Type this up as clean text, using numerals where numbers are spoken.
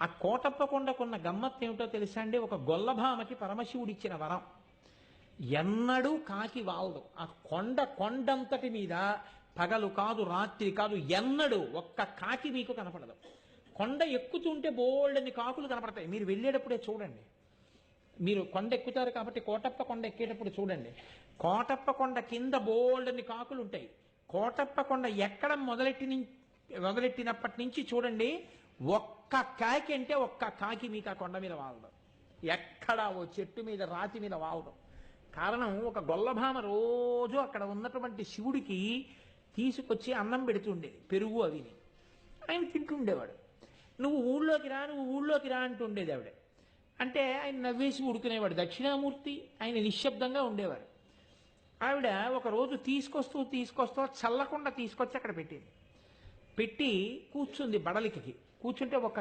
ఆ కోటప్ప కొండకున్న గమ్మత్తు ఏమిటో తెలుసా అండి? ఒక గొల్లభామకి పరమశివుడిచ్చిన వరం. ఎన్నడూ కాకి వాలదు. ఆ కొండంతటి మీద పగలు కాదు రాత్రి కాదు ఎన్నడూ ఒక్క కాకి మీకు కనపడదు. కొండ ఎక్కుతుంటే బోల్డని కాకులు కనపడతాయి. మీరు వెళ్ళేటప్పుడే చూడండి. మీరు కొండ ఎక్కుతారు కాబట్టి కోటప్ప కొండ ఎక్కేటప్పుడు చూడండి. కోటప్ప కొండ కింద బోల్డని కాకులు ఉంటాయి. కోటప్ప కొండ ఎక్కడం మొదలెట్టినప్పటి నుంచి చూడండి, ఒక్క కాకి అంటే ఒక్క కాకి మీకు ఆ కొండ మీద వాలదు. ఎక్కడ ఓ చెట్టు మీద రాతి మీద వాలదు. కారణం, ఒక గొల్లభామ రోజు అక్కడ ఉన్నటువంటి శివుడికి తీసుకొచ్చి అన్నం పెడుతుండేది, పెరుగు అవిని. ఆయన తింటుండేవాడు. నువ్వు ఊళ్ళోకి రా అంటుండేది ఆవిడ. అంటే ఆయన నవ్వేసి ఊడుకునేవాడు. దక్షిణామూర్తి, ఆయన నిశ్శబ్దంగా ఉండేవారు. ఆవిడ ఒకరోజు తీసుకొస్తూ చల్లకుండా తీసుకొచ్చి అక్కడ పెట్టింది. పెట్టి కూర్చుంది బడలికి. కూర్చుంటే ఒక